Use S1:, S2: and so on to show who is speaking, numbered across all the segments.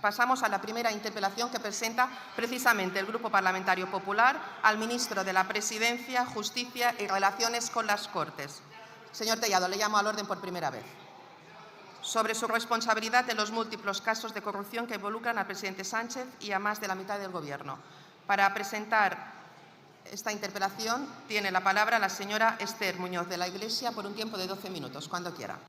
S1: Pasamos a la primera interpelación que presenta precisamente el Grupo Parlamentario Popular al ministro de la Presidencia, Justicia y Relaciones con las Cortes. Señor Tellado, le llamo al orden por primera vez. Sobre su responsabilidad en los múltiples casos de corrupción que involucran al presidente Sánchez y a más de la mitad del Gobierno. Para presentar esta interpelación tiene la palabra la señora Esther Muñoz de la Iglesia por un tiempo de 12 minutos, cuando quiera.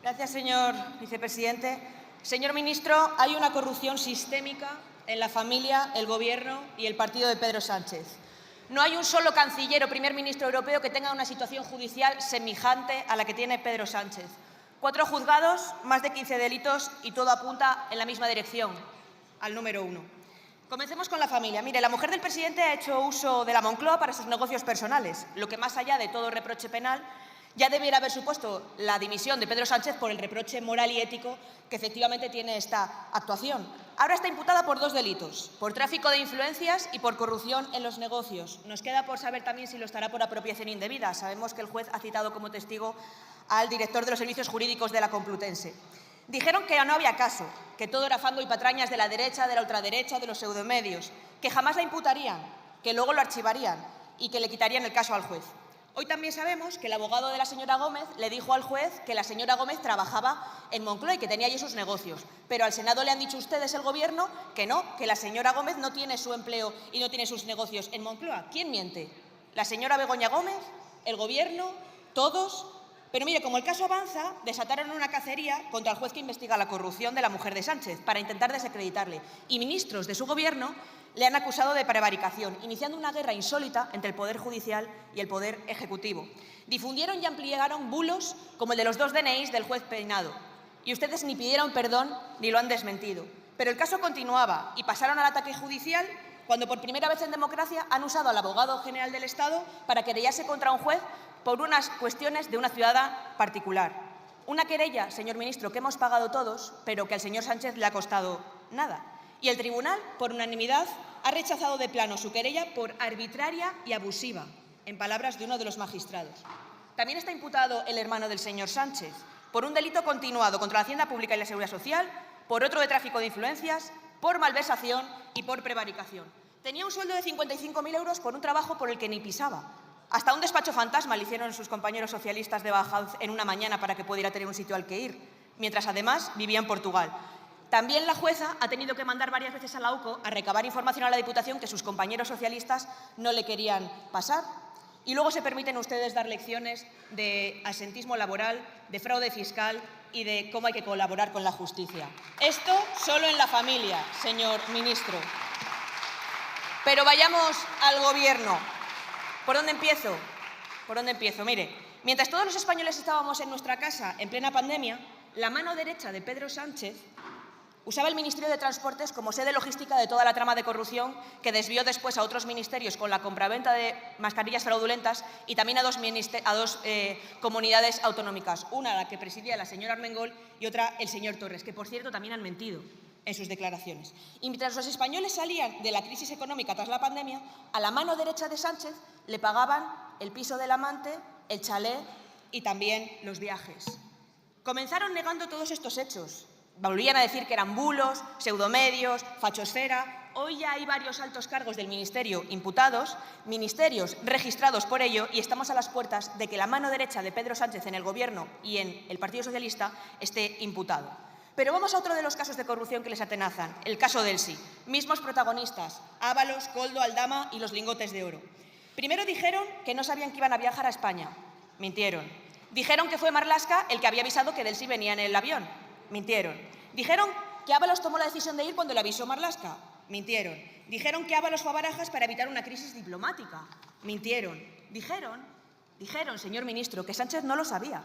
S2: Gracias, señor vicepresidente. Señor ministro, hay una corrupción sistémica en la familia, el Gobierno y el partido de Pedro Sánchez. No hay un solo canciller o primer ministro europeo que tenga una situación judicial semejante a la que tiene Pedro Sánchez. 4 juzgados, más de 15 delitos y todo apunta en la misma dirección, al número 1. Comencemos con la familia. Mire, la mujer del presidente ha hecho uso de la Moncloa para sus negocios personales, lo que más allá de todo reproche penal ya debiera haber supuesto la dimisión de Pedro Sánchez por el reproche moral y ético que efectivamente tiene esta actuación. Ahora está imputada por 2 delitos, por tráfico de influencias y por corrupción en los negocios. Nos queda por saber también si lo estará por apropiación indebida. Sabemos que el juez ha citado como testigo al director de los servicios jurídicos de la Complutense. Dijeron que no había caso, que todo era fango y patrañas de la derecha, de la ultraderecha, de los pseudomedios, que jamás la imputarían, que luego lo archivarían y que le quitarían el caso al juez. Hoy también sabemos que el abogado de la señora Gómez le dijo al juez que la señora Gómez trabajaba en Moncloa y que tenía allí sus negocios. Pero al Senado le han dicho ustedes, el Gobierno, que no, que la señora Gómez no tiene su empleo y no tiene sus negocios en Moncloa. ¿Quién miente? ¿La señora Begoña Gómez? ¿El Gobierno? ¿Todos? Pero mire, como el caso avanza, desataron una cacería contra el juez que investiga la corrupción de la mujer de Sánchez para intentar desacreditarle. Y ministros de su Gobierno le han acusado de prevaricación, iniciando una guerra insólita entre el Poder Judicial y el Poder Ejecutivo. Difundieron y ampliaron bulos como el de los 2 DNIs del juez Peinado. Y ustedes ni pidieron perdón ni lo han desmentido. Pero el caso continuaba y pasaron al ataque judicial cuando por primera vez en democracia han usado al abogado general del Estado para querellarse contra un juez por unas cuestiones de una ciudadana particular. Una querella, señor ministro, que hemos pagado todos, pero que al señor Sánchez le ha costado nada. Y el tribunal, por unanimidad, ha rechazado de plano su querella por arbitraria y abusiva, en palabras de uno de los magistrados. También está imputado el hermano del señor Sánchez por un delito continuado contra la Hacienda Pública y la Seguridad Social, por otro de tráfico de influencias, por malversación y por prevaricación. Tenía un sueldo de 55.000 euros por un trabajo por el que ni pisaba. Hasta un despacho fantasma le hicieron sus compañeros socialistas de Badajoz en una mañana para que pudiera tener un sitio al que ir, mientras además vivía en Portugal. También la jueza ha tenido que mandar varias veces a la UCO a recabar información a la Diputación que sus compañeros socialistas no le querían pasar. Y luego se permiten ustedes dar lecciones de absentismo laboral, de fraude fiscal y de cómo hay que colaborar con la justicia. Esto solo en la familia, señor ministro. Pero vayamos al Gobierno. ¿Por dónde empiezo? ¿Por dónde empiezo? Mire, mientras todos los españoles estábamos en nuestra casa en plena pandemia, la mano derecha de Pedro Sánchez usaba el Ministerio de Transportes como sede logística de toda la trama de corrupción que desvió después a otros ministerios con la compraventa de mascarillas fraudulentas y también a dos comunidades autonómicas, una la que presidía la señora Armengol y otra el señor Torres, que por cierto también han mentido en sus declaraciones. Y mientras los españoles salían de la crisis económica tras la pandemia, a la mano derecha de Sánchez le pagaban el piso del amante, el chalet y también los viajes. Comenzaron negando todos estos hechos. Volvían a decir que eran bulos, pseudomedios, fachosfera. Hoy ya hay varios altos cargos del Ministerio imputados, ministerios registrados por ello, y estamos a las puertas de que la mano derecha de Pedro Sánchez en el Gobierno y en el Partido Socialista esté imputado. Pero vamos a otro de los casos de corrupción que les atenazan, el caso del sí. Mismos protagonistas, Ábalos, Koldo, Aldama y los lingotes de oro. Primero dijeron que no sabían que iban a viajar a España. Mintieron. Dijeron que fue Marlaska el que había avisado que del sí venía en el avión. Mintieron. Dijeron que Ábalos tomó la decisión de ir cuando le avisó Marlaska. Mintieron. Dijeron que Ábalos fue a Barajas para evitar una crisis diplomática. Mintieron. Dijeron, señor ministro, que Sánchez no lo sabía.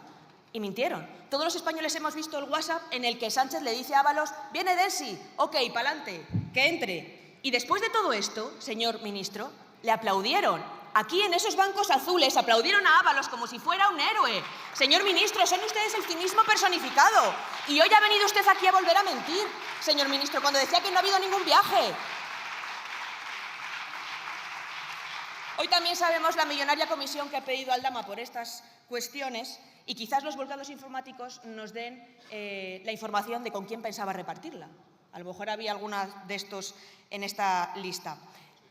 S2: Y mintieron. Todos los españoles hemos visto el WhatsApp en el que Sánchez le dice a Ábalos, viene Delsi, ok, pa'lante, que entre. Y después de todo esto, señor ministro, le aplaudieron. Aquí en esos bancos azules aplaudieron a Ábalos como si fuera un héroe. Señor ministro, son ustedes el cinismo personificado. Y hoy ha venido usted aquí a volver a mentir, señor ministro, cuando decía que no ha habido ningún viaje. Hoy también sabemos la millonaria comisión que ha pedido Aldama por estas cuestiones y quizás los volcados informáticos nos den la información de con quién pensaba repartirla. A lo mejor había alguna de estos en esta lista.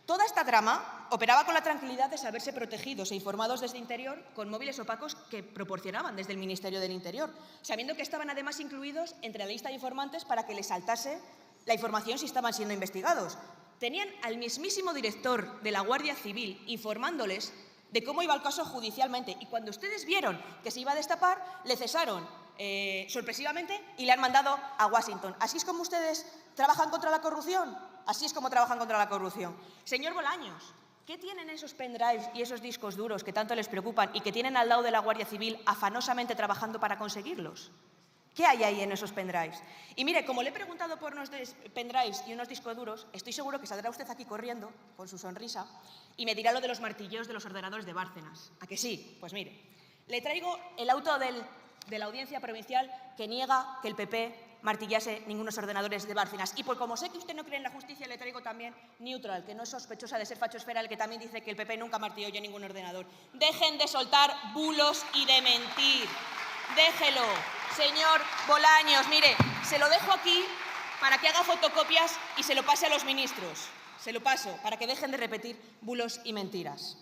S2: Toda esta trama operaba con la tranquilidad de saberse protegidos e informados desde Interior con móviles opacos que proporcionaban desde el Ministerio del Interior, sabiendo que estaban además incluidos entre la lista de informantes para que les saltase la información si estaban siendo investigados. Tenían al mismísimo director de la Guardia Civil informándoles de cómo iba el caso judicialmente y cuando ustedes vieron que se iba a destapar, le cesaron sorpresivamente y le han mandado a Washington. ¿Así es como ustedes trabajan contra la corrupción? Así es como trabajan contra la corrupción. Señor Bolaños, ¿qué tienen esos pendrives y esos discos duros que tanto les preocupan y que tienen al lado de la Guardia Civil afanosamente trabajando para conseguirlos? ¿Qué hay ahí en esos pendrives? Y mire, como le he preguntado por unos pendrives y unos discos duros, estoy seguro que saldrá usted aquí corriendo con su sonrisa y me dirá lo de los martilleos de los ordenadores de Bárcenas. ¿A que sí? Pues mire, le traigo el auto de la Audiencia Provincial que niega que el PP martillase ningunos ordenadores de Bárcenas. Y pues como sé que usted no cree en la justicia, le traigo también Neutral, que no es sospechosa de ser fachosfera, el que también dice que el PP nunca martilló ya ningún ordenador. Dejen de soltar bulos y de mentir. Déjelo, señor Bolaños. Mire, se lo dejo aquí para que haga fotocopias y se lo pase a los ministros. Se lo paso para que dejen de repetir bulos y mentiras.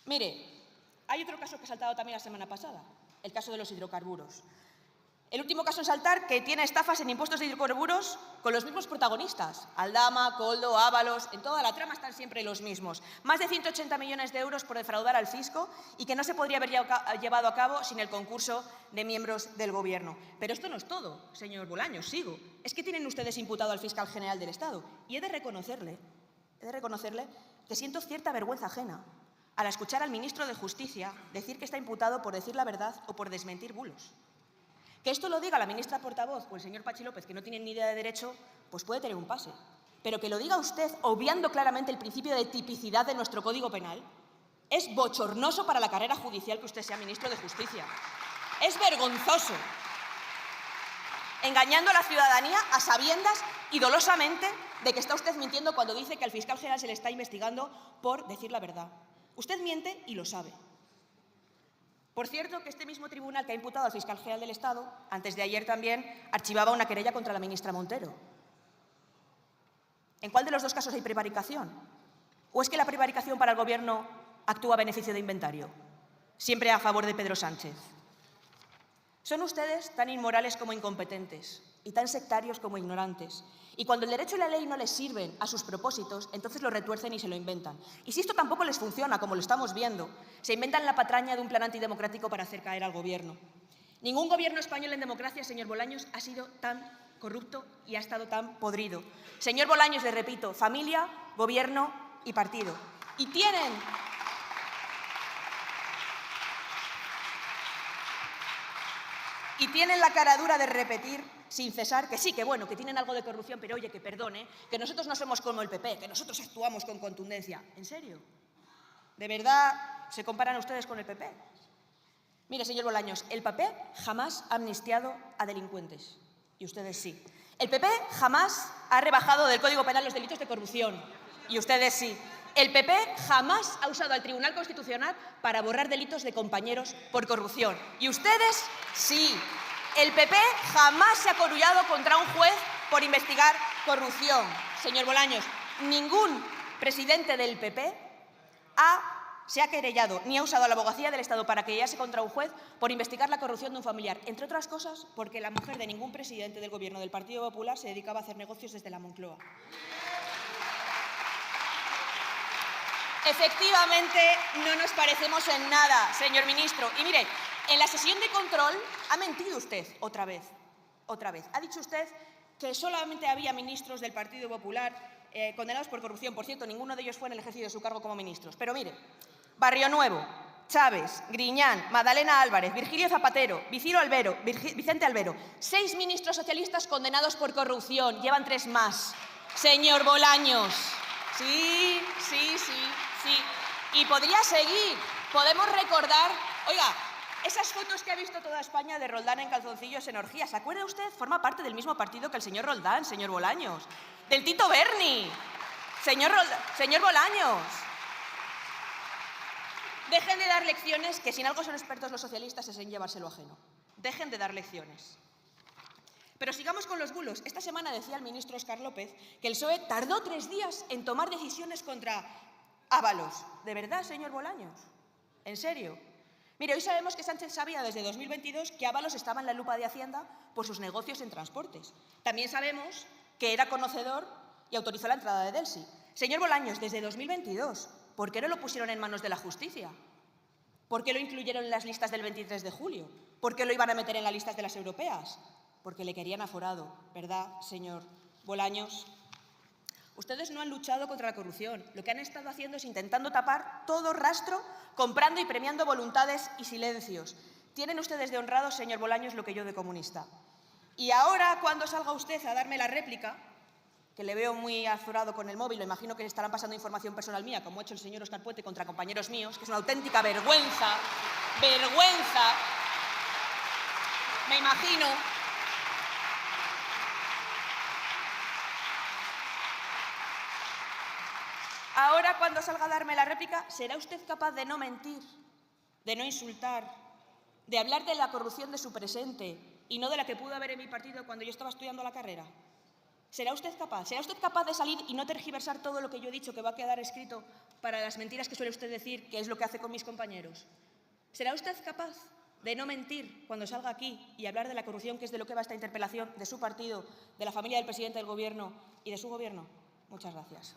S2: Mire, hay otro caso que ha saltado también la semana pasada, el caso de los hidrocarburos. El último caso en saltar que tiene estafas en impuestos de hidrocarburos con los mismos protagonistas. Aldama, Koldo, Ábalos, en toda la trama están siempre los mismos. Más de 180 millones de euros por defraudar al fisco y que no se podría haber llevado a cabo sin el concurso de miembros del Gobierno. Pero esto no es todo, señor Bolaños, sigo. Es que tienen ustedes imputado al fiscal general del Estado. Y he de reconocerle que siento cierta vergüenza ajena al escuchar al ministro de Justicia decir que está imputado por decir la verdad o por desmentir bulos. Que esto lo diga la ministra portavoz o el señor Pachi López, que no tienen ni idea de derecho, pues puede tener un pase. Pero que lo diga usted, obviando claramente el principio de tipicidad de nuestro Código Penal, es bochornoso para la carrera judicial que usted sea ministro de Justicia. Es vergonzoso. Engañando a la ciudadanía a sabiendas y dolosamente de que está usted mintiendo cuando dice que al fiscal general se le está investigando por decir la verdad. Usted miente y lo sabe. Por cierto, que este mismo tribunal que ha imputado al fiscal general del Estado, antes de ayer también archivaba una querella contra la ministra Montero. ¿En cuál de los dos casos hay prevaricación? ¿O es que la prevaricación para el Gobierno actúa a beneficio de inventario? Siempre a favor de Pedro Sánchez. Son ustedes tan inmorales como incompetentes y tan sectarios como ignorantes. Y cuando el derecho y la ley no les sirven a sus propósitos, entonces lo retuercen y se lo inventan. Y si esto tampoco les funciona, como lo estamos viendo, se inventan la patraña de un plan antidemocrático para hacer caer al Gobierno. Ningún gobierno español en democracia, señor Bolaños, ha sido tan corrupto y ha estado tan podrido. Señor Bolaños, le repito, familia, gobierno y partido. Y tienen la caradura de repetir sin cesar que sí, que bueno, que tienen algo de corrupción, pero oye, que perdone, que nosotros no somos como el PP, que nosotros actuamos con contundencia. ¿En serio? ¿De verdad se comparan ustedes con el PP? Mire, señor Bolaños, el PP jamás ha amnistiado a delincuentes, y ustedes sí. El PP jamás ha rebajado del Código Penal los delitos de corrupción, y ustedes sí. El PP jamás ha usado al Tribunal Constitucional para borrar delitos de compañeros por corrupción. Y ustedes sí. El PP jamás se ha querullado contra un juez por investigar corrupción. Señor Bolaños, ningún presidente del PP se ha querellado ni ha usado la abogacía del Estado para querellarse contra un juez por investigar la corrupción de un familiar. Entre otras cosas, porque la mujer de ningún presidente del Gobierno del Partido Popular se dedicaba a hacer negocios desde la Moncloa. Efectivamente, no nos parecemos en nada, señor ministro. Y mire, en la sesión de control ha mentido usted otra vez. Ha dicho usted que solamente había ministros del Partido Popular condenados por corrupción. Por cierto, ninguno de ellos fue en el ejercicio de su cargo como ministros. Pero mire, Barrio Nuevo, Chávez, Griñán, Madalena Álvarez, Virgilio Zapatero, Vicente Albero, 6 ministros socialistas condenados por corrupción. Llevan 3 más. Señor Bolaños. Sí. Sí, y podría seguir. Podemos recordar, oiga, esas fotos que ha visto toda España de Roldán en calzoncillos en orgías. ¿Se acuerda usted? Forma parte del mismo partido que el señor Roldán, señor Bolaños. Del Tito Berni. Señor Bolaños. Dejen de dar lecciones, que si en algo son expertos los socialistas es en llevárselo ajeno. Dejen de dar lecciones. Pero sigamos con los bulos. Esta semana decía el ministro Óscar López que el PSOE tardó 3 días en tomar decisiones contra Ábalos. ¿De verdad, señor Bolaños? ¿En serio? Mire, hoy sabemos que Sánchez sabía desde 2022 que Ábalos estaba en la lupa de Hacienda por sus negocios en transportes. También sabemos que era conocedor y autorizó la entrada de Delsi. Señor Bolaños, desde 2022, ¿por qué no lo pusieron en manos de la justicia? ¿Por qué lo incluyeron en las listas del 23 de julio? ¿Por qué lo iban a meter en las listas de las europeas? Porque le querían aforado, ¿verdad, señor Bolaños? Ustedes no han luchado contra la corrupción. Lo que han estado haciendo es intentando tapar todo rastro, comprando y premiando voluntades y silencios. Tienen ustedes de honrado, señor Bolaños, lo que yo de comunista. Y ahora, cuando salga usted a darme la réplica, que le veo muy azorado con el móvil, lo imagino que le estarán pasando información personal mía, como ha hecho el señor Óscar Puente contra compañeros míos, que es una auténtica vergüenza, me imagino. Ahora, cuando salga a darme la réplica, ¿será usted capaz de no mentir, de no insultar, de hablar de la corrupción de su presente y no de la que pudo haber en mi partido cuando yo estaba estudiando la carrera? ¿Será usted capaz? ¿Será usted capaz de salir y no tergiversar todo lo que yo he dicho, que va a quedar escrito para las mentiras que suele usted decir, que es lo que hace con mis compañeros? ¿Será usted capaz de no mentir cuando salga aquí y hablar de la corrupción, que es de lo que va esta interpelación, de su partido, de la familia del presidente del Gobierno y de su Gobierno? Muchas gracias.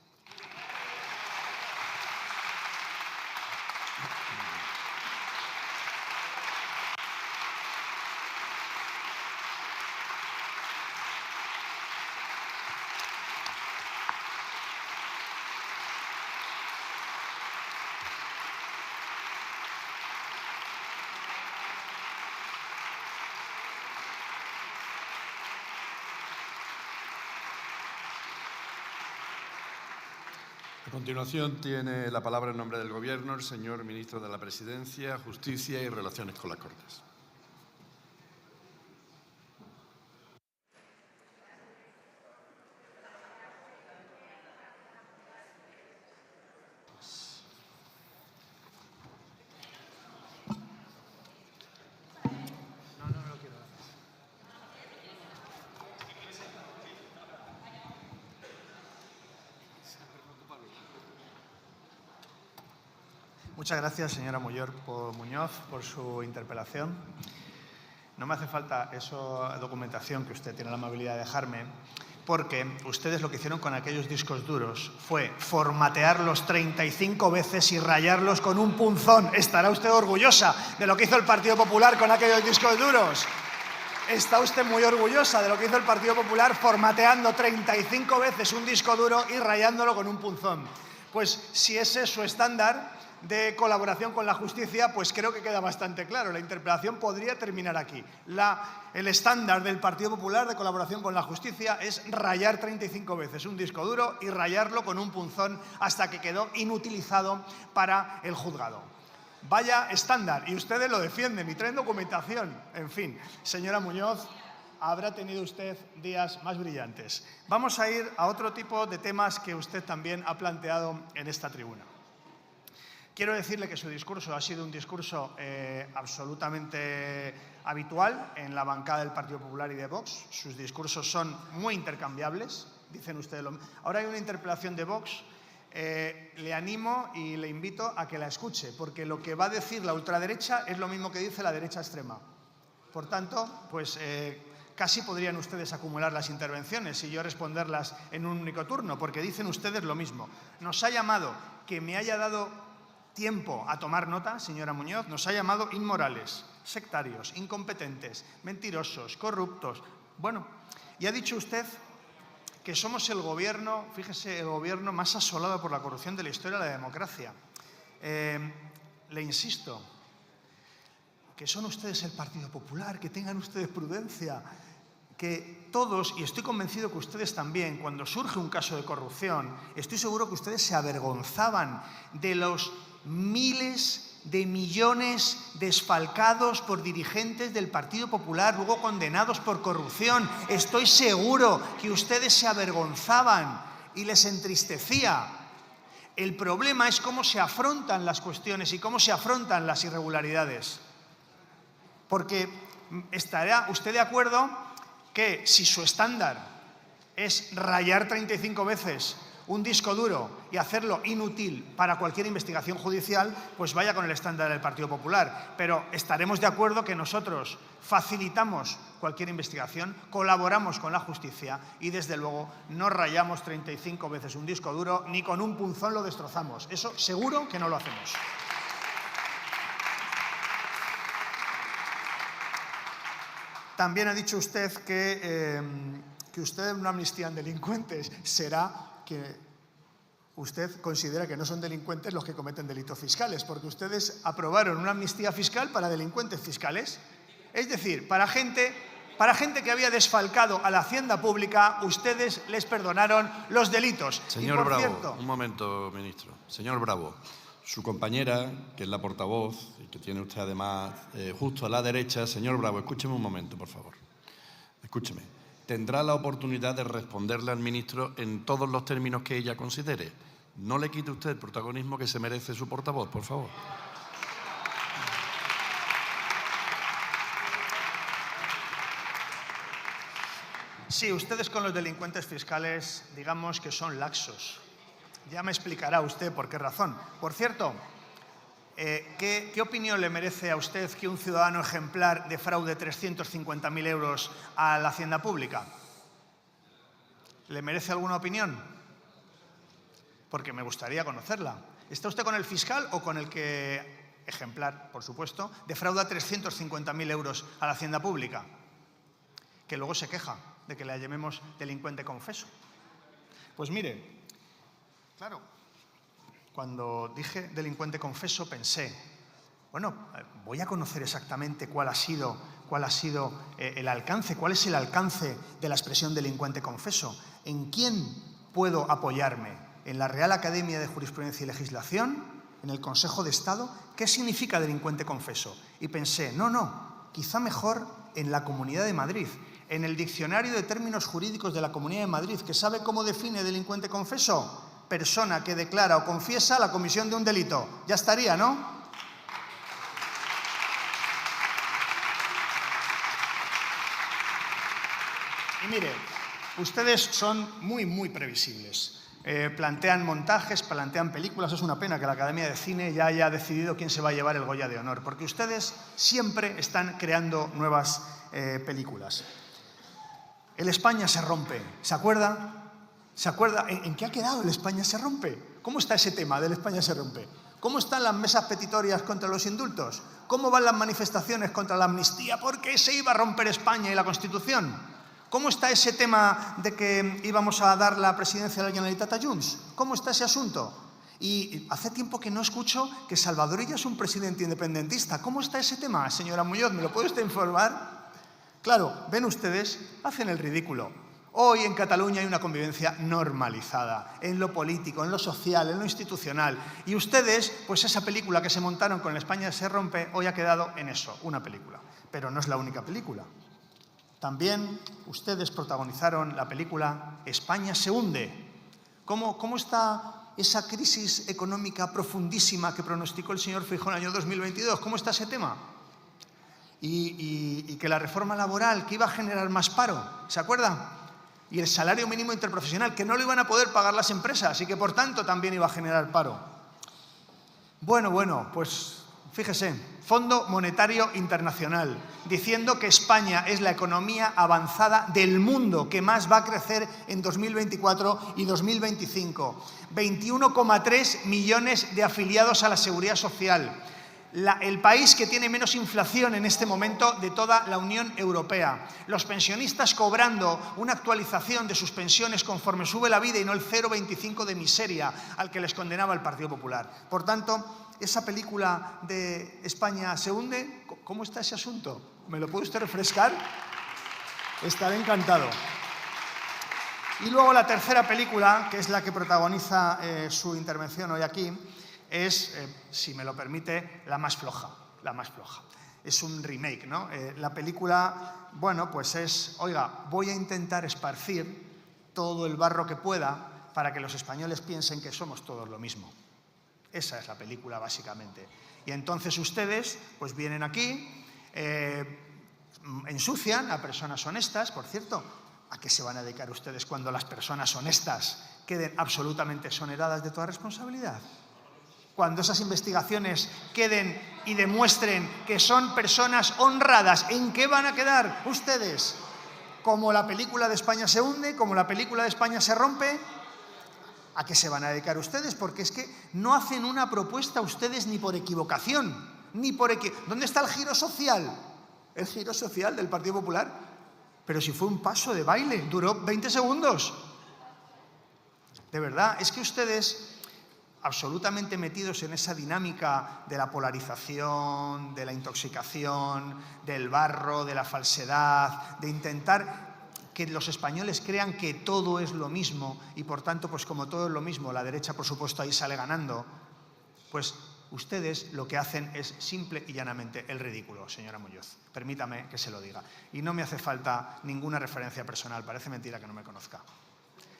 S3: A continuación tiene la palabra en nombre del Gobierno el señor ministro de la Presidencia, Justicia y Relaciones con las Cortes.
S4: Muchas gracias, señora Muñoz, por su interpelación. No me hace falta esa documentación que usted tiene la amabilidad de dejarme, porque ustedes lo que hicieron con aquellos discos duros fue formatearlos 35 veces y rayarlos con un punzón. ¿Estará usted orgullosa de lo que hizo el Partido Popular con aquellos discos duros? ¿Está usted muy orgullosa de lo que hizo el Partido Popular formateando 35 veces un disco duro y rayándolo con un punzón? Pues si ese es su estándar de colaboración con la justicia, pues creo que queda bastante claro. La interpelación podría terminar aquí. El estándar del Partido Popular de colaboración con la justicia es rayar 35 veces un disco duro y rayarlo con un punzón hasta que quedó inutilizado para el juzgado. Vaya estándar, y ustedes lo defienden y traen documentación. En fin, señora Muñoz, habrá tenido usted días más brillantes. Vamos a ir a otro tipo de temas que usted también ha planteado en esta tribuna. Quiero decirle que su discurso ha sido un discurso absolutamente habitual en la bancada del Partido Popular y de Vox. Sus discursos son muy intercambiables, dicen ustedes. Ahora hay una interpelación de Vox. Le animo y le invito a que la escuche, porque lo que va a decir la ultraderecha es lo mismo que dice la derecha extrema. Por tanto, pues casi podrían ustedes acumular las intervenciones y yo responderlas en un único turno, porque dicen ustedes lo mismo. Nos ha llamado, que me haya dado tiempo a tomar nota, señora Muñoz, nos ha llamado inmorales, sectarios, incompetentes, mentirosos, corruptos. Bueno, y ha dicho usted que somos el gobierno, fíjese, el gobierno más asolado por la corrupción de la historia de la democracia. Le insisto, que son ustedes el Partido Popular, que tengan ustedes prudencia, que todos, y estoy convencido que ustedes también, cuando surge un caso de corrupción, estoy seguro que ustedes se avergonzaban de los miles de millones desfalcados por dirigentes del Partido Popular, luego condenados por corrupción. Estoy seguro que ustedes se avergonzaban y les entristecía. El problema es cómo se afrontan las cuestiones y cómo se afrontan las irregularidades. Porque estará usted de acuerdo que si su estándar es rayar 35 veces un disco duro y hacerlo inútil para cualquier investigación judicial, pues vaya con el estándar del Partido Popular. Pero estaremos de acuerdo que nosotros facilitamos cualquier investigación, colaboramos con la justicia y, desde luego, no rayamos 35 veces un disco duro ni con un punzón lo destrozamos. Eso seguro que no lo hacemos. También ha dicho usted que usted no amnistían delincuentes. Será que usted considera que no son delincuentes los que cometen delitos fiscales, porque ustedes aprobaron una amnistía fiscal para delincuentes fiscales. Es decir, para gente que había desfalcado a la hacienda pública, ustedes les perdonaron los delitos.
S3: Señor Bravo, un momento, ministro. Señor Bravo, su compañera, que es la portavoz y que tiene usted además justo a la derecha, señor Bravo, escúcheme un momento, por favor. Escúcheme. Tendrá la oportunidad de responderle al ministro en todos los términos que ella considere. No le quite usted el protagonismo que se merece su portavoz, por favor.
S4: Sí, ustedes con los delincuentes fiscales, digamos que son laxos. Ya me explicará usted por qué razón. Por cierto, ¿qué opinión le merece a usted que un ciudadano ejemplar defraude 350.000 euros a la hacienda pública? ¿Le merece alguna opinión? Porque me gustaría conocerla. ¿Está usted con el fiscal o con el que, ejemplar, por supuesto, defrauda 350.000 euros a la hacienda pública? Que luego se queja de que le llamemos delincuente confeso. Pues mire, claro, cuando dije delincuente confeso pensé, bueno, voy a conocer exactamente cuál ha sido el alcance, cuál es el alcance de la expresión delincuente confeso. ¿En quién puedo apoyarme? ¿En la Real Academia de Jurisprudencia y Legislación? ¿En el Consejo de Estado? ¿Qué significa delincuente confeso? Y pensé, no, quizá mejor en la Comunidad de Madrid, en el Diccionario de Términos Jurídicos de la Comunidad de Madrid, que sabe cómo define delincuente confeso: persona que declara o confiesa la comisión de un delito. Ya estaría, ¿no? Y mire, ustedes son muy previsibles. Plantean montajes, plantean películas. Es una pena que la Academia de Cine ya haya decidido quién se va a llevar el Goya de Honor, porque ustedes siempre están creando nuevas películas. El España se rompe, ¿se acuerda? ¿Se acuerda? ¿En qué ha quedado el España se rompe? ¿Cómo está ese tema del España se rompe? ¿Cómo están las mesas petitorias contra los indultos? ¿Cómo van las manifestaciones contra la amnistía? ¿Por qué se iba a romper España y la Constitución? ¿Cómo está ese tema de que íbamos a dar la presidencia de la Generalitat a Junts? ¿Cómo está ese asunto? Y hace tiempo que no escucho que Salvador Illa es un presidente independentista. ¿Cómo está ese tema, señora Muñoz? ¿Me lo puede usted informar? Claro, ven ustedes, hacen el ridículo. Hoy en Cataluña hay una convivencia normalizada, en lo político, en lo social, en lo institucional. Y ustedes, pues esa película que se montaron con España se rompe, hoy ha quedado en eso, una película. Pero no es la única película. También ustedes protagonizaron la película España se hunde. ¿Cómo está esa crisis económica profundísima que pronosticó el señor Feijóo en el año 2022? ¿Cómo está ese tema? Y que la reforma laboral, que iba a generar más paro, ¿se acuerdan? Y el salario mínimo interprofesional, que no lo iban a poder pagar las empresas y que, por tanto, también iba a generar paro. Bueno, pues fíjese, Fondo Monetario Internacional, diciendo que España es la economía avanzada del mundo que más va a crecer en 2024 y 2025. 21,3 millones de afiliados a la Seguridad Social. El país que tiene menos inflación en este momento de toda la Unión Europea. Los pensionistas cobrando una actualización de sus pensiones conforme sube la vida y no el 0,25 de miseria al que les condenaba el Partido Popular. Por tanto, esa película de España se hunde, ¿cómo está ese asunto? ¿Me lo puede usted refrescar? Estaré encantado. Y luego la tercera película, que es la que protagoniza su intervención hoy aquí, es, si me lo permite, la más floja. La más floja. Es un remake, ¿no? La película, bueno, pues es, oiga, voy a intentar esparcir todo el barro que pueda para que los españoles piensen que somos todos lo mismo. Esa es la película, básicamente. Y entonces ustedes, pues vienen aquí, ensucian a personas honestas, por cierto. ¿A qué se van a dedicar ustedes cuando las personas honestas queden absolutamente exoneradas de toda responsabilidad? Cuando esas investigaciones queden y demuestren que son personas honradas, ¿en qué van a quedar ustedes? ¿Como la película de España se hunde? ¿Como la película de España se rompe? ¿A qué se van a dedicar ustedes? Porque es que no hacen una propuesta ustedes ni por equivocación, ni por ¿Dónde está el giro social? ¿El giro social del Partido Popular? Pero si fue un paso de baile, duró 20 segundos. De verdad, es que ustedes, absolutamente metidos en esa dinámica de la polarización, de la intoxicación, del barro, de la falsedad, de intentar que los españoles crean que todo es lo mismo y, por tanto, pues como todo es lo mismo, la derecha, por supuesto, ahí sale ganando, pues ustedes lo que hacen es simple y llanamente el ridículo, señora Muñoz. Permítame que se lo diga. Y no me hace falta ninguna referencia personal, parece mentira que no me conozca.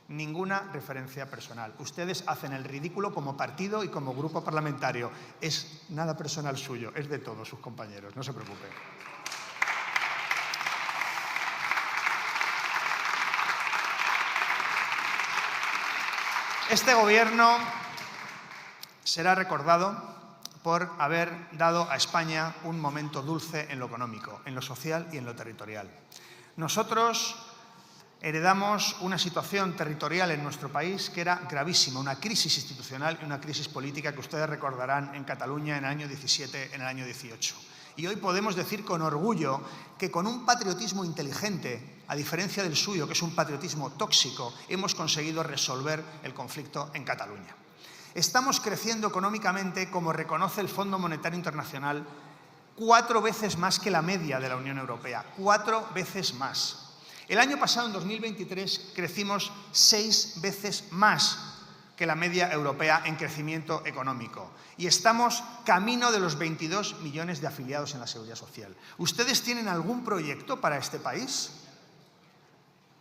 S4: Ninguna referencia personal. Ustedes hacen el ridículo como partido y como grupo parlamentario. Es nada personal suyo, es de todos sus compañeros, no se preocupe. Este gobierno será recordado por haber dado a España un momento dulce en lo económico, en lo social y en lo territorial. Nosotros heredamos una situación territorial en nuestro país que era gravísima, una crisis institucional y una crisis política que ustedes recordarán en Cataluña en el año 17, en el año 18. Y hoy podemos decir con orgullo que con un patriotismo inteligente, a diferencia del suyo, que es un patriotismo tóxico, hemos conseguido resolver el conflicto en Cataluña. Estamos creciendo económicamente, como reconoce el Fondo Monetario Internacional, 4 veces más que la media de la Unión Europea, 4 veces más. El año pasado, en 2023, crecimos 6 veces más que la media europea en crecimiento económico. Y estamos camino de los 22 millones de afiliados en la Seguridad Social. ¿Ustedes tienen algún proyecto para este país?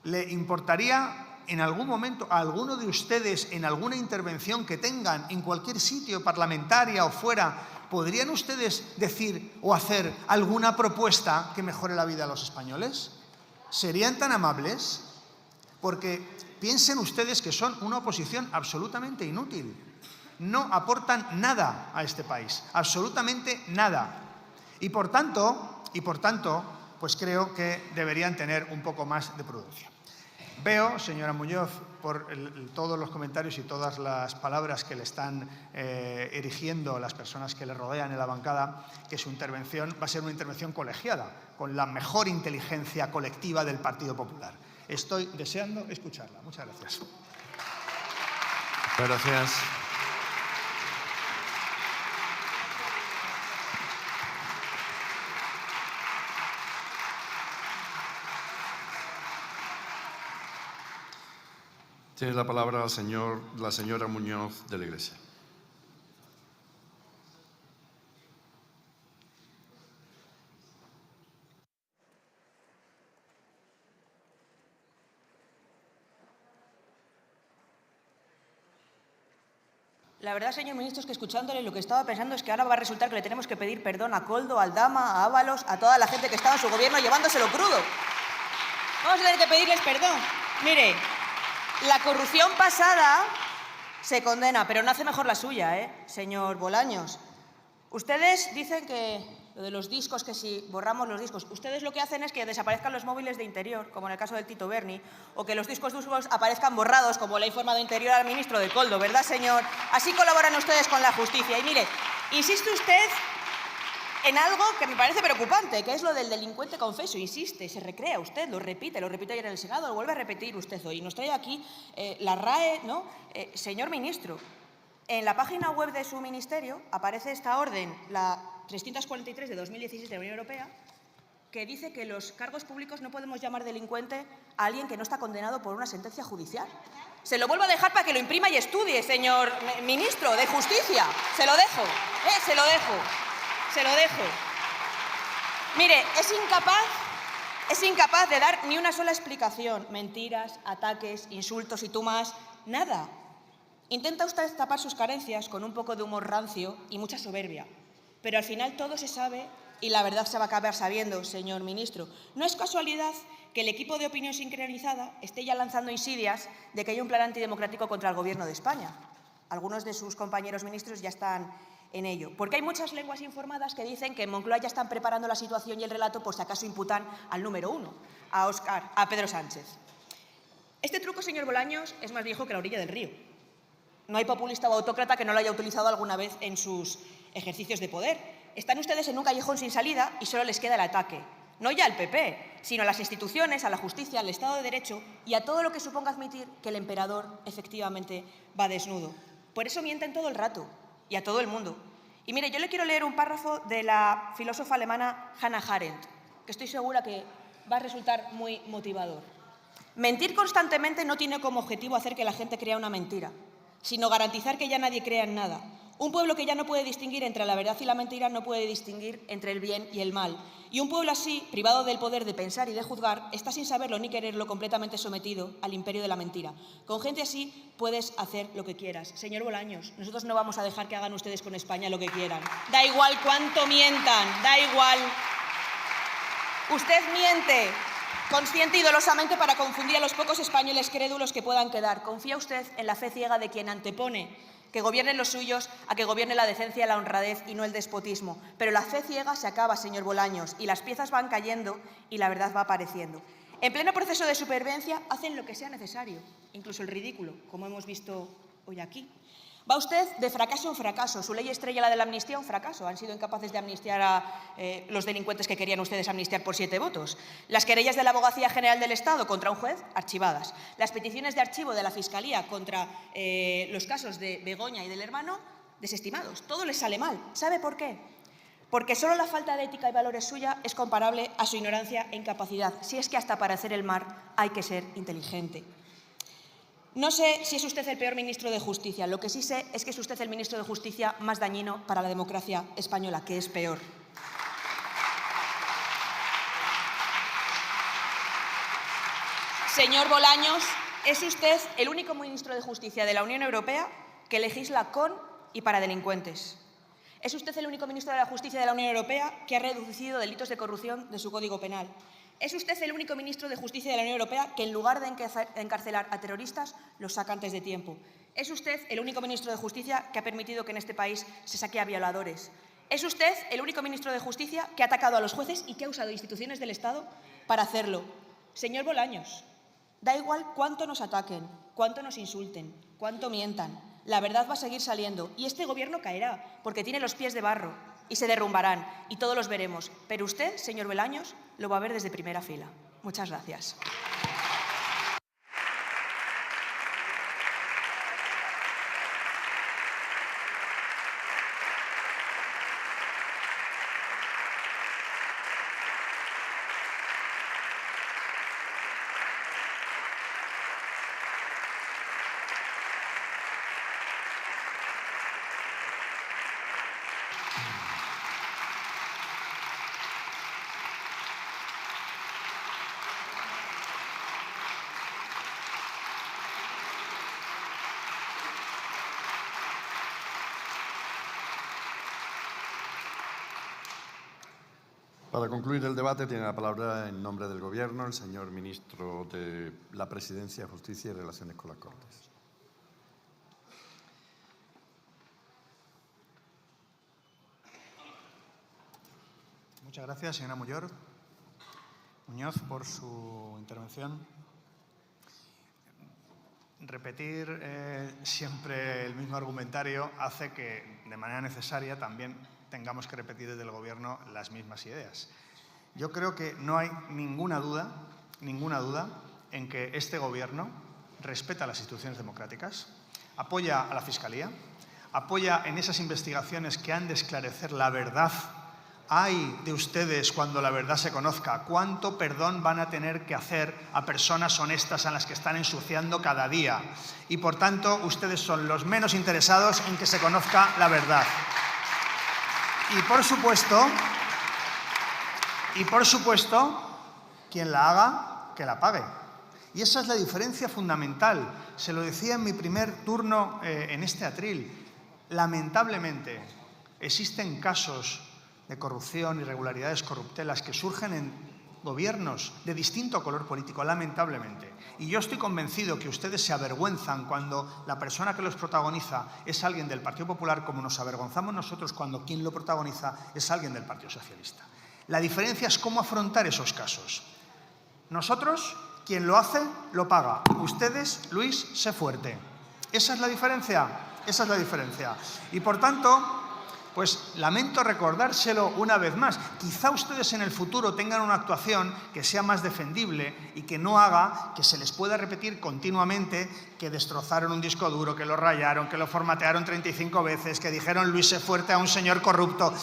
S4: ¿Le importaría en algún momento a alguno de ustedes, en alguna intervención que tengan en cualquier sitio, parlamentaria o fuera, podrían ustedes decir o hacer alguna propuesta que mejore la vida de los españoles? ¿Serían tan amables? Porque piensen ustedes que son una oposición absolutamente inútil. No aportan nada a este país, absolutamente nada. Y por tanto, pues creo que deberían tener un poco más de prudencia. Veo, señora Muñoz, por todos los comentarios y todas las palabras que le están erigiendo las personas que le rodean en la bancada, que su intervención va a ser una intervención colegiada, con la mejor inteligencia colectiva del Partido Popular. Estoy deseando escucharla. Muchas gracias.
S3: Muchas gracias. Tiene la palabra la señora Muñoz de la Iglesia.
S2: La verdad, señor ministro, es que escuchándole lo que estaba pensando es que ahora va a resultar que le tenemos que pedir perdón a Koldo, a Aldama, a Ábalos, a toda la gente que estaba en su gobierno llevándoselo crudo. Vamos a tener que pedirles perdón. Mire, la corrupción pasada se condena, pero no hace mejor la suya, señor Bolaños. Ustedes dicen que lo de los discos, que si borramos los discos, ustedes lo que hacen es que desaparezcan los móviles de Interior, como en el caso del Tito Berni, o que los discos duros aparezcan borrados, como le ha informado Interior al ministro de Koldo, ¿verdad, señor? Así colaboran ustedes con la justicia. Y mire, insiste usted en algo que me parece preocupante, que es lo del delincuente confeso. Insiste, se recrea usted, lo repite ayer en el Senado, lo vuelve a repetir usted hoy. Nos trae aquí la RAE, ¿no? Señor ministro, en la página web de su ministerio aparece esta orden, la 343 de 2017 de la Unión Europea, que dice que los cargos públicos no podemos llamar delincuente a alguien que no está condenado por una sentencia judicial. Se lo vuelvo a dejar para que lo imprima y estudie, señor ministro de Justicia. Se lo dejo, se lo dejo. Mire, es incapaz de dar ni una sola explicación. Mentiras, ataques, insultos y tú más, nada. Intenta usted tapar sus carencias con un poco de humor rancio y mucha soberbia. Pero al final todo se sabe y la verdad se va a acabar sabiendo, señor ministro. No es casualidad que el equipo de opinión sincronizada esté ya lanzando insidias de que hay un plan antidemocrático contra el Gobierno de España. Algunos de sus compañeros ministros ya están en ello. Porque hay muchas lenguas informadas que dicen que en Moncloa ya están preparando la situación y el relato por si acaso imputan al número uno, a Pedro Sánchez. Este truco, señor Bolaños, es más viejo que la orilla del río. No hay populista o autócrata que no lo haya utilizado alguna vez en sus ejercicios de poder. Están ustedes en un callejón sin salida y solo les queda el ataque. No ya al PP, sino a las instituciones, a la justicia, al Estado de Derecho y a todo lo que suponga admitir que el emperador efectivamente va desnudo. Por eso mienten todo el rato y a todo el mundo. Y mire, yo le quiero leer un párrafo de la filósofa alemana Hannah Arendt, que estoy segura que va a resultar muy motivador. Mentir constantemente no tiene como objetivo hacer que la gente crea una mentira, sino garantizar que ya nadie crea en nada. Un pueblo que ya no puede distinguir entre la verdad y la mentira no puede distinguir entre el bien y el mal. Y un pueblo así, privado del poder de pensar y de juzgar, está sin saberlo ni quererlo completamente sometido al imperio de la mentira. Con gente así puedes hacer lo que quieras. Señor Bolaños, nosotros no vamos a dejar que hagan ustedes con España lo que quieran. Da igual cuánto mientan, da igual. Usted miente consciente y dolosamente para confundir a los pocos españoles crédulos que puedan quedar. ¿Confía usted en la fe ciega de quien antepone que gobiernen los suyos a que gobierne la decencia, la honradez y no el despotismo? Pero la fe ciega se acaba, señor Bolaños, y las piezas van cayendo y la verdad va apareciendo. En pleno proceso de supervivencia hacen lo que sea necesario, incluso el ridículo, como hemos visto hoy aquí. Va usted de fracaso en fracaso. Su ley estrella, la de la amnistía, un fracaso. Han sido incapaces de amnistiar a los delincuentes que querían ustedes amnistiar por 7 votos. Las querellas de la Abogacía General del Estado contra un juez, archivadas. Las peticiones de archivo de la Fiscalía contra los casos de Begoña y del hermano, desestimados. Todo les sale mal. ¿Sabe por qué? Porque solo la falta de ética y valores suya es comparable a su ignorancia e incapacidad. Si es que hasta para hacer el mar hay que ser inteligente. No sé si es usted el peor ministro de Justicia. Lo que sí sé es que es usted el ministro de Justicia más dañino para la democracia española, que es peor. Señor Bolaños, es usted el único ministro de Justicia de la Unión Europea que legisla con y para delincuentes. Es usted el único ministro de la Justicia de la Unión Europea que ha reducido delitos de corrupción de su Código Penal. Es usted el único ministro de Justicia de la Unión Europea que, en lugar de encarcelar a terroristas, los saca antes de tiempo. Es usted el único ministro de Justicia que ha permitido que en este país se saque a violadores. Es usted el único ministro de Justicia que ha atacado a los jueces y que ha usado instituciones del Estado para hacerlo. Señor Bolaños, da igual cuánto nos ataquen, cuánto nos insulten, cuánto mientan. La verdad va a seguir saliendo y este Gobierno caerá porque tiene los pies de barro y se derrumbarán y todos los veremos. Pero usted, señor Bolaños, lo va a ver desde primera fila. Muchas gracias.
S3: Para concluir el debate tiene la palabra en nombre del Gobierno el señor ministro de la Presidencia, Justicia y Relaciones con las Cortes.
S4: Muchas gracias, señora Muñoz, por su intervención. Repetir siempre el mismo argumentario hace que, de manera necesaria, también tengamos que repetir desde el Gobierno las mismas ideas. Yo creo que no hay ninguna duda en que este Gobierno respeta las instituciones democráticas, apoya a la Fiscalía, apoya en esas investigaciones que han de esclarecer la verdad Ay de ustedes cuando la verdad se conozca. ¿Cuánto perdón van a tener que hacer a personas honestas a las que están ensuciando cada día? Y por tanto, ustedes son los menos interesados en que se conozca la verdad. Y por supuesto, quien la haga, que la pague. Y esa es la diferencia fundamental. Se lo decía en mi primer turno en este atril. Lamentablemente, existen casos de corrupción, irregularidades, corruptelas que surgen en gobiernos de distinto color político, lamentablemente. Y yo estoy convencido que ustedes se avergüenzan cuando la persona que los protagoniza es alguien del Partido Popular, como nos avergonzamos nosotros cuando quien lo protagoniza es alguien del Partido Socialista. La diferencia es cómo afrontar esos casos. Nosotros, quien lo hace, lo paga. Ustedes, Luis, sé fuerte. Esa es la diferencia. Esa es la diferencia. Y por tanto, pues lamento recordárselo una vez más. Quizá ustedes en el futuro tengan una actuación que sea más defendible y que no haga que se les pueda repetir continuamente que destrozaron un disco duro, que lo rayaron, que lo formatearon 35 veces, que dijeron Luis sé fuerte a un señor corrupto.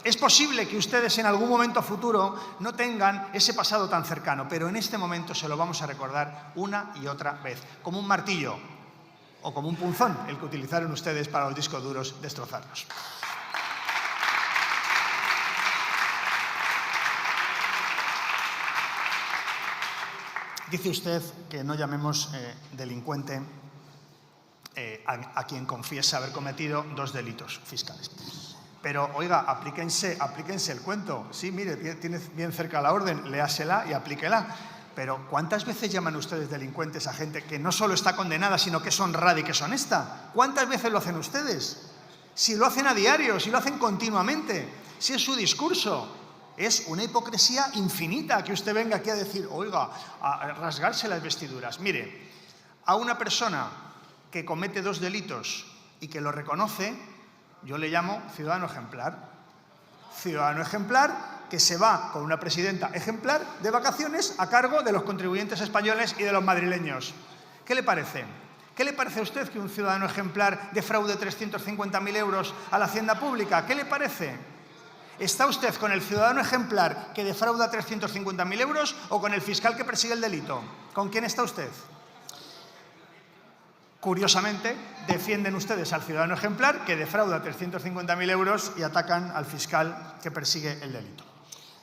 S4: Es posible que ustedes en algún momento futuro no tengan ese pasado tan cercano, pero en este momento se lo vamos a recordar una y otra vez, como un martillo o como un punzón, el que utilizaron ustedes para los discos duros destrozarlos. Dice usted que no llamemos delincuente a quien confiesa haber cometido 2 delitos fiscales. Pero, oiga, aplíquense el cuento. Sí, mire, tiene bien cerca la orden, léasela y aplíquela. Pero, ¿cuántas veces llaman ustedes delincuentes a gente que no solo está condenada, sino que es honrada y que es honesta? ¿Cuántas veces lo hacen ustedes? Si lo hacen a diario, si lo hacen continuamente, si es su discurso. Es una hipocresía infinita que usted venga aquí a decir, oiga, a rasgarse las vestiduras. Mire, a una persona que comete 2 delitos y que lo reconoce, yo le llamo ciudadano ejemplar. Ciudadano ejemplar que se va con una presidenta ejemplar de vacaciones a cargo de los contribuyentes españoles y de los madrileños. ¿Qué le parece? ¿Qué le parece a usted que un ciudadano ejemplar defraude 350.000 euros a la hacienda pública? ¿Qué le parece? ¿Está usted con el ciudadano ejemplar que defrauda 350.000 euros o con el fiscal que persigue el delito? ¿Con quién está usted? Curiosamente, defienden ustedes al ciudadano ejemplar que defrauda 350.000 euros y atacan al fiscal que persigue el delito.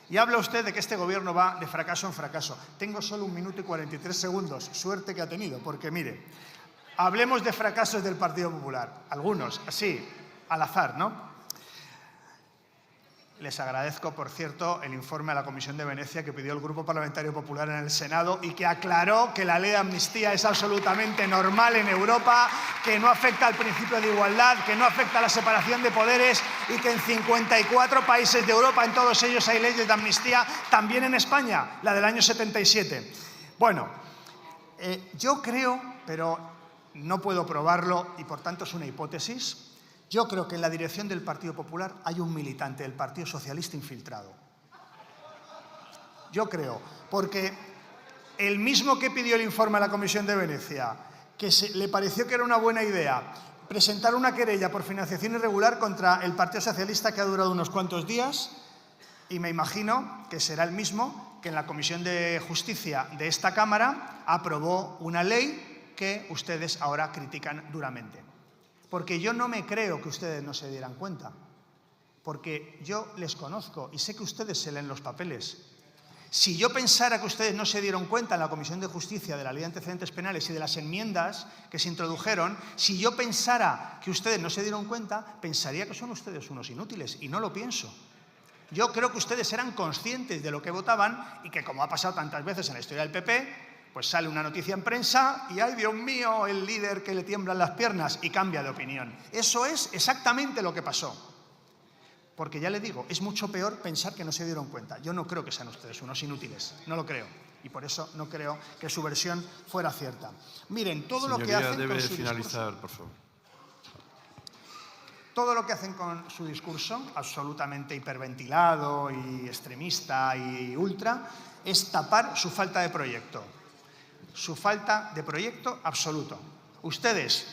S4: Y habla usted de que este gobierno va de fracaso en fracaso. Tengo solo 1 minuto y 43 segundos. Suerte que ha tenido, porque mire, hablemos de fracasos del Partido Popular. Algunos, así, al azar, ¿no? Les agradezco, por cierto, el informe a la Comisión de Venecia que pidió el Grupo Parlamentario Popular en el Senado y que aclaró que la ley de amnistía es absolutamente normal en Europa, que no afecta al principio de igualdad, que no afecta a la separación de poderes y que en 54 países de Europa, en todos ellos hay leyes de amnistía, también en España, la del año 77. Bueno, yo creo, pero no puedo probarlo y por tanto es una hipótesis. Yo creo que en la dirección del Partido Popular hay un militante del Partido Socialista infiltrado. Yo creo, porque el mismo que pidió el informe a la Comisión de Venecia, que le pareció que era una buena idea presentar una querella por financiación irregular contra el Partido Socialista que ha durado unos cuantos días, y me imagino que será el mismo que en la Comisión de Justicia de esta Cámara aprobó una ley que ustedes ahora critican duramente. Porque yo no me creo que ustedes no se dieran cuenta, porque yo les conozco y sé que ustedes se leen los papeles. Si yo pensara que ustedes no se dieron cuenta en la Comisión de Justicia de la Ley de Antecedentes Penales y de las enmiendas que se introdujeron, si yo pensara que ustedes no se dieron cuenta, pensaría que son ustedes unos inútiles, y no lo pienso. Yo creo que ustedes eran conscientes de lo que votaban y que, como ha pasado tantas veces en la historia del PP, pues sale una noticia en prensa y ¡ay, Dios mío!, el líder que le tiemblan las piernas y cambia de opinión. Eso es exactamente lo que pasó. Porque ya le digo, es mucho peor pensar que no se dieron cuenta. Yo no creo que sean ustedes unos inútiles, no lo creo. Y por eso no creo que su versión fuera cierta. Miren, todo lo que hacen con su discurso,
S3: por favor.
S4: Todo lo que hacen con su discurso, absolutamente hiperventilado y extremista y ultra, es tapar su falta de proyecto. Su falta de proyecto absoluto. Ustedes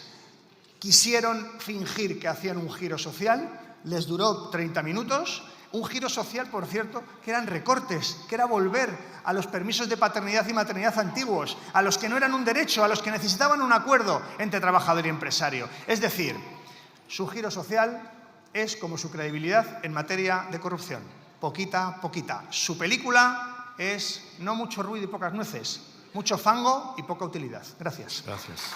S4: quisieron fingir que hacían un giro social, les duró 30 minutos, Un giro social, por cierto, que eran recortes, que era volver a los permisos de paternidad y maternidad antiguos, a los que no eran un derecho, a los que necesitaban un acuerdo entre trabajador y empresario. Es decir, su giro social es como su credibilidad en materia de corrupción. Poquita a poquita. Su película es no mucho ruido y pocas nueces, mucho fango y poca utilidad. Gracias.
S3: Gracias.